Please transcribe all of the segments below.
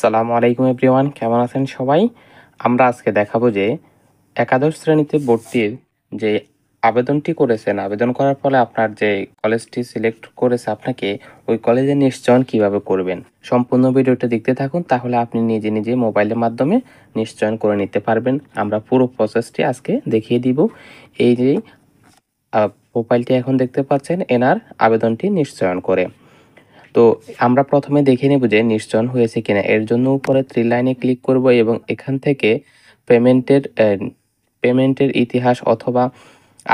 সালামু আলাইকুম এভরিওয়ান, কেমন আছেন সবাই? আমরা আজকে দেখাবো যে একাদশ শ্রেণীতে ভর্তির যে আবেদনটি করেছেন, আবেদন করার ফলে আপনার যে কলেজটি সিলেক্ট করেছে আপনাকে, ওই কলেজে নিশ্চয়ন কিভাবে করবেন। সম্পূর্ণ ভিডিওটা দেখতে থাকুন, তাহলে আপনি নিজে নিজে মোবাইলের মাধ্যমে নিশ্চয়ন করে নিতে পারবেন। আমরা পুরো প্রসেসটি আজকে দেখিয়ে দিব। এই যে প্রোফাইলটি এখন দেখতে পাচ্ছেন, এনার আবেদনটি নিশ্চয়ন করে। তো আমরা প্রথমে দেখে নেব যে নিশ্চয়ন হয়েছে কিনা। এর জন্য উপরে 3 লাইনে ক্লিক করব এবং এখান থেকে পেমেন্টের ইতিহাস অথবা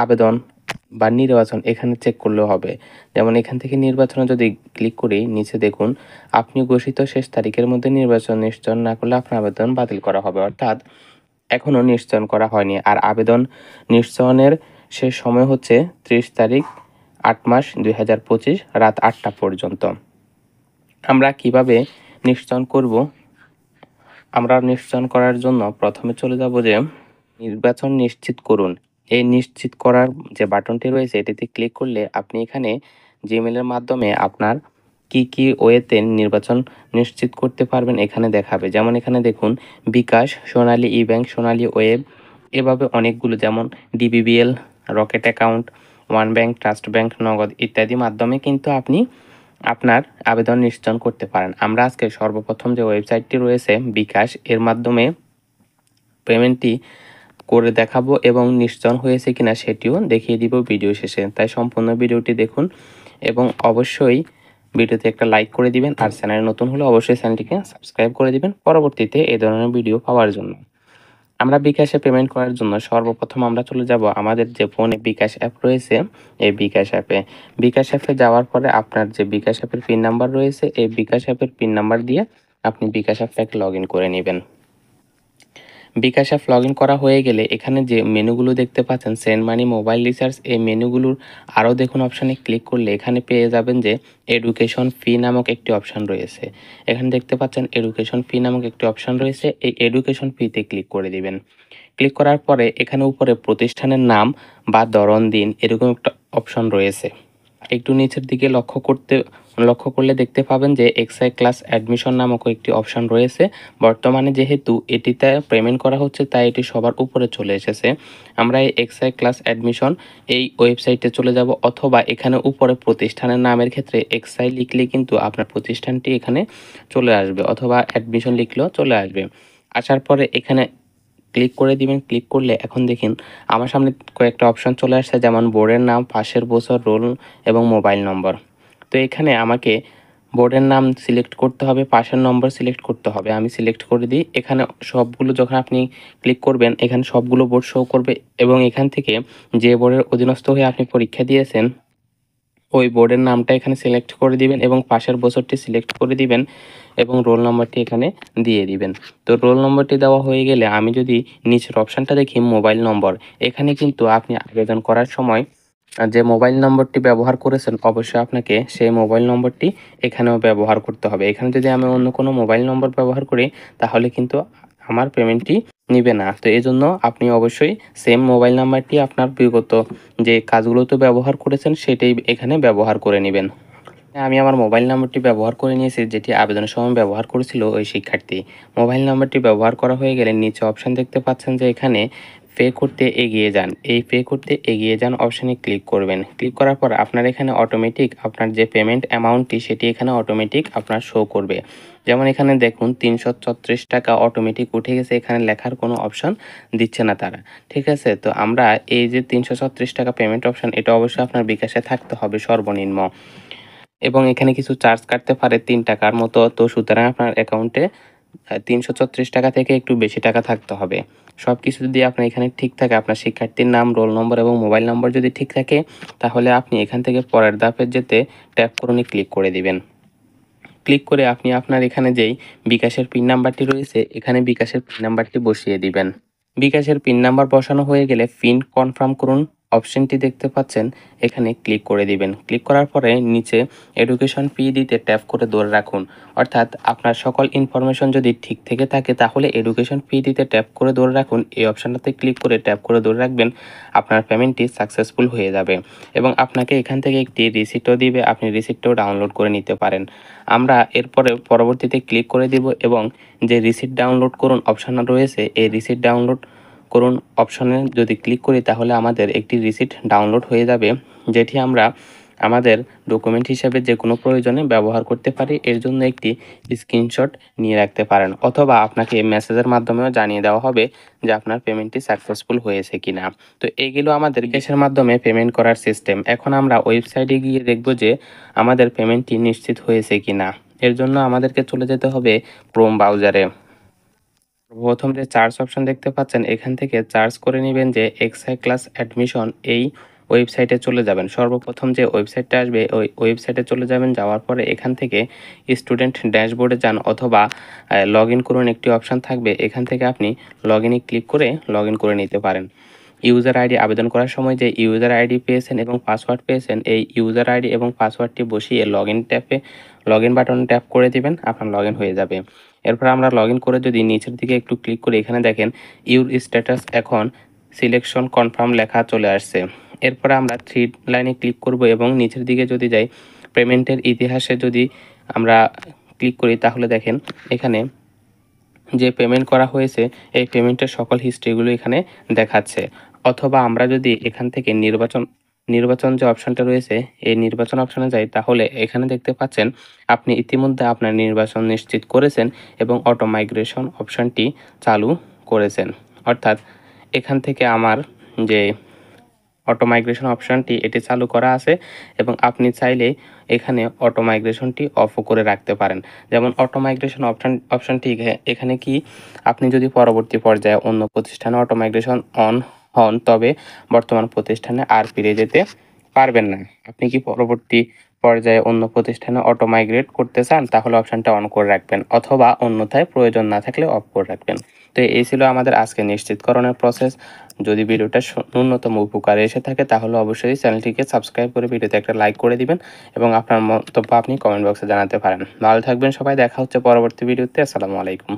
আবেদন বা নির্বাচন এখানে চেক করলেও হবে। যেমন এখান থেকে নির্বাচনে যদি ক্লিক করি, নিচে দেখুন আপনি ঘোষিত শেষ তারিখের মধ্যে নিশ্চয়ন না করলে আপনার আবেদন বাতিল করা হবে। অর্থাৎ এখনো নিশ্চয়ন করা হয়নি। আর আবেদন নিশ্চয়নের শেষ সময় হচ্ছে 30 তারিখ 8 মাস 2025 রাত 8টা পর্যন্ত। আমরা কিভাবে নিশ্চয়ন করব? আমরা নিশ্চয়ন করার জন্য প্রথমে চলে যাব যে নির্বাচন নিশ্চিত করুন। এই নিশ্চিত করার যে বাটনটি রয়েছে এটিতে ক্লিক করলে আপনি এখানে জিমেইলের মাধ্যমে আপনার কি ওয়েতে নির্বাচন নিশ্চিত করতে পারবেন এখানে দেখাবে। যেমন এখানে দেখুন বিকাশ, সোনালী ই-ব্যাংক, সোনালী ওয়েব, এভাবে অনেকগুলো, যেমন DBBL, rocket account, one bank, trust bank, নগদ ইত্যাদি মাধ্যমে কিন্তু আপনি আপনার আবেদন নিশ্চয়ন করতে পারেন। আমরা আজকে সর্বপ্রথম যে ওয়েবসাইটটি রয়েছে বিকাশ, এর মাধ্যমে পেমেন্টটি করে দেখাবো এবং নিশ্চয়ন হয়েছে কিনা সেটিও দেখিয়ে দিব ভিডিও শেষে। তাই সম্পূর্ণ ভিডিওটি দেখুন এবং অবশ্যই ভিডিওতে একটা লাইক করে দিবেন। আর চ্যানেলে নতুন হলে অবশ্যই চ্যানেলটিকে সাবস্ক্রাইব করে দিবেন পরবর্তীতে এই ধরনের ভিডিও পাওয়ার জন্য। আমরা বিকাশে পেমেন্ট করার জন্য সর্বপ্রথম আমরা চলে যাব আমাদের যে ফোনে বিকাশ অ্যাপ রয়েছে, এই বিকাশ অ্যাপে। বিকাশ অ্যাপে যাওয়ার পরে আপনার যে বিকাশ অ্যাপের পিন নাম্বার রয়েছে, এই বিকাশ অ্যাপের পিন নাম্বার দিয়ে আপনি বিকাশ অ্যাপটাকে লগ ইন করে নেবেন। বিকাশ অ্যাপ লগ ইন করা হয়ে গেলে এখানে যে মেনুগুলো দেখতে পাচ্ছেন সেন্ড মানি, মোবাইল রিচার্জ, এই মেনুগুলোর আরও দেখুন অপশানে ক্লিক করলে এখানে পেয়ে যাবেন যে এডুকেশন ফি নামক একটি অপশান রয়েছে। এখানে দেখতে পাচ্ছেন এডুকেশন ফি নামক একটি অপশান রয়েছে, এই এডুকেশন ফিতে ক্লিক করে দিবেন। ক্লিক করার পরে এখানে উপরে প্রতিষ্ঠানের নাম বা ধরন দিন এরকম একটা অপশন রয়েছে। একটু নিচের দিকে লক্ষ্য করলে দেখতে পাবেন যে এক্সআই ক্লাস অ্যাডমিশন নামক একটি অপশন রয়েছে। বর্তমানে যেহেতু এটিতে পেমেন্ট করা হচ্ছে তাই এটি সবার উপরে চলে এসেছে। আমরা এই এক্সআই ক্লাস অ্যাডমিশন এই ওয়েবসাইটে চলে যাব, অথবা এখানে উপরে প্রতিষ্ঠানের নামের ক্ষেত্রে এক্সআই লিখলে কিন্তু আপনার প্রতিষ্ঠানটি এখানে চলে আসবে, অথবা অ্যাডমিশন লিখলেও চলে আসবে। আসার পরে এখানে ক্লিক করে দিবেন। ক্লিক করলে এখন দেখেন আমার সামনে কয়েকটা অপশন চলে আসছে, যেমন বোর্ডের নাম, পাশের বছর, রোল এবং মোবাইল নম্বর। তো এখানে আমাকে বোর্ডের নাম সিলেক্ট করতে হবে, পাশের নম্বর সিলেক্ট করতে হবে। আমি সিলেক্ট করে দিই। এখানে সবগুলো যখন আপনি ক্লিক করবেন এখানে সবগুলো বোর্ড শো করবে এবং এখান থেকে যে বোর্ডের অধীনস্থ হয়ে আপনি পরীক্ষা দিয়েছেন ওই বোর্ডের নামটা এখানে সিলেক্ট করে দিবেন এবং পাশের বছরটি সিলেক্ট করে দিবেন এবং রোল নম্বরটি এখানে দিয়ে দিবেন। তো রোল নম্বরটি দেওয়া হয়ে গেলে আমি যদি নিচের অপশানটা দেখি মোবাইল নম্বর, এখানে কিন্তু আপনি আবেদন করার সময় যে মোবাইল নম্বরটি ব্যবহার করেছেন অবশ্যই আপনাকে সেই মোবাইল নম্বরটি এখানেও ব্যবহার করতে হবে। এখানে যদি আমি অন্য কোনো মোবাইল নম্বর ব্যবহার করি তাহলে কিন্তু আমার পেমেন্টটি নিবে না। তো এজন্য আপনি অবশ্যই সেম মোবাইল নাম্বারটি আপনার বিগত যে কাজগুলোতে ব্যবহার করেছেন সেটাই এখানে ব্যবহার করে নেবেন। আমি আমার মোবাইল নাম্বারটি ব্যবহার করে নিয়েছি যেটি আবেদনের সময় ব্যবহার করেছিল ওই শিক্ষার্থী। মোবাইল নাম্বারটি ব্যবহার করা হয়ে গেলে নিচে অপশান দেখতে পাচ্ছেন যে এখানে পে করতে এগিয়ে যান। এই পে করতে এগিয়ে যান অপশানে ক্লিক করবেন। ক্লিক করার পর আপনার এখানে অটোমেটিক আপনার যে পেমেন্ট অ্যামাউন্টটি সেটি এখানে অটোমেটিক আপনার শো করবে। যেমন এখানে দেখুন ৩৩৪ টাকা অটোমেটিক উঠে গেছে, এখানে লেখার কোনো অপশান দিচ্ছে না তারা। ঠিক আছে? তো আমরা এই যে ৩৩৪ টাকা পেমেন্ট অপশান এটা অবশ্যই আপনার বিকাশে থাকতে হবে সর্বনিম্ন, এবং এখানে কিছু চার্জ কাটতে পারে ৩ টাকার মতো। তো সুতরাং আপনার অ্যাকাউন্টে ৩৩৪ টাকা থেকে একটু বেশি টাকা থাকতে হবে। সবকিছু যদি আপনার এখানে ঠিক থাকে, আপনার শিক্ষার্থীর নাম, রোল নম্বর এবং মোবাইল নম্বর যদি ঠিক থাকে তাহলে আপনি এখান থেকে পরের ধাপে যেতে ট্যাপ করুনই ক্লিক করে দিবেন। ক্লিক করে আপনি আপনার এখানে যেই বিকাশের পিন নাম্বারটি রয়েছে এখানে বিকাশের পিন নাম্বারটি বসিয়ে দিবেন। বিকাশের পিন নাম্বার বসানো হয়ে গেলে পিন কনফার্ম করুন অপশনটি দেখতে পাচ্ছেন এখানে ক্লিক করে দিবেন। ক্লিক করার পরে নিচে এডুকেশন ফি দিতে ট্যাপ করে ধরে রাখুন। অর্থাৎ আপনার সকল ইনফরমেশন যদি ঠিক থেকে থাকে তাহলে এডুকেশন ফি দিতে ট্যাপ করে ধরে রাখুন। এই অপশনটাতে ক্লিক করে ট্যাপ করে ধরে রাখবেন, আপনার পেমেন্টটি সাকসেসফুল হয়ে যাবে এবং আপনাকে এখান থেকে একটি রিসিটও দিবে, আপনি রিসিটটাও ডাউনলোড করে নিতে পারেন। আমরা এরপরে পরবর্তীতে ক্লিক করে দিব এবং যে রিসিট ডাউনলোড করুন অপশন রয়েছে এই রিসিট ডাউনলোড করুন অপশনে যদি ক্লিক করি তাহলে আমাদের একটি রিসিট ডাউনলোড হয়ে যাবে, যেটি আমরা আমাদের ডকুমেন্ট হিসেবে যে কোনো প্রয়োজনে ব্যবহার করতে পারি। এর জন্য একটি স্ক্রিনশট নিয়ে রাখতে পারেন অথবা আপনাকে মেসেজের মাধ্যমেও জানিয়ে দেওয়া হবে যে আপনার পেমেন্টটি সাকসেসফুল হয়েছে কিনা। তো এগুলো আমাদের ক্যাশের মাধ্যমে পেমেন্ট করার সিস্টেম। এখন আমরা ওয়েবসাইটে গিয়ে দেখব যে আমাদের পেমেন্টটি নিশ্চিত হয়েছে কিনা। এর জন্য আমাদেরকে চলে যেতে হবে ক্রোম ব্রাউজারে। প্রথম যে চার্জ অপশন দেখতে পাচ্ছেন এখান থেকে চার্জ করে নেবেন যে এক্সাই ক্লাস অ্যাডমিশন, এই ওয়েবসাইটে চলে যাবেন। সর্বপ্রথম যে ওয়েবসাইটটা আসবে ওই ওয়েবসাইটে চলে যাবেন। যাওয়ার পরে এখান থেকে স্টুডেন্ট ড্যাশবোর্ডে যান অথবা লগ ইন করুন একটি অপশন থাকবে, এখান থেকে আপনি লগ ইনে ক্লিক করে লগ ইন করে নিতে পারেন। ইউজার আইডি আবেদন করার সময় যে ইউজার আইডি পেয়েছেন এবং পাসওয়ার্ড পেয়েছেন এই ইউজার আইডি এবং পাসওয়ার্ডটি বসিয়ে লগ ইন বাটনে ট্যাপ করে দিবেন, আপনার লগ ইন হয়ে যাবে। এরপর আমরা লগ ইন করে যদি নিচের দিকে একটু ক্লিক করি এখানে দেখেন ইউর স্ট্যাটাস এখন সিলেকশন কনফার্ম লেখা চলে আসছে। এরপরে আমরা 3 লাইনে ক্লিক করব এবং নিচের দিকে যদি যাই পেমেন্টের ইতিহাসে যদি আমরা ক্লিক করি তাহলে দেখেন এখানে যে পেমেন্ট করা হয়েছে এই পেমেন্টের সকল হিস্ট্রিগুলো এখানে দেখাচ্ছে। অথবা আমরা যদি এখান থেকে নির্বাচন যে অপশনটা রয়েছে এই নির্বাচন অপশনে যাই তাহলে এখানে দেখতে পাচ্ছেন আপনি ইতিমধ্যে আপনার নির্বাচন নিশ্চিত করেছেন এবং অটো মাইগ্রেশন অপশনটি চালু করেছেন। অর্থাৎ এখান থেকে আমার যে অটো মাইগ্রেশন অপশনটি এটি চালু করা আছে এবং আপনি চাইলে এখানে অটো মাইগ্রেশনটি অফও করে রাখতে পারেন। যেমন অটো মাইগ্রেশন অপশনটি এখানে কি আপনি যদি পরবর্তী পর্যায়ে অন্য প্রতিষ্ঠানে অটো মাইগ্রেশন অন হন তবে বর্তমান প্রতিষ্ঠানে আর ফিরে যেতে পারবেন না। আপনি কি পরবর্তী পর্যায়ে অন্য প্রতিষ্ঠানে অটো মাইগ্রেট করতে চান তাহলে অপশনটা অন করে রাখবেন অথবা অন্যথায় প্রয়োজন না থাকলে অফ করে রাখবেন। তো এই ছিল আমাদের আজকে নিশ্চিতকরণের প্রসেস। যদি ভিডিওটা ন্যূনতম উপকারে এসে থাকে তাহলে অবশ্যই চ্যানেলটিকে সাবস্ক্রাইব করে ভিডিওতে একটা লাইক করে দিবেন এবং আপনার মন্তব্য আপনি কমেন্ট বক্সে জানাতে পারেন। ভালো থাকবেন সবাই, দেখা হচ্ছে পরবর্তী ভিডিওতে। আসসালামু আলাইকুম।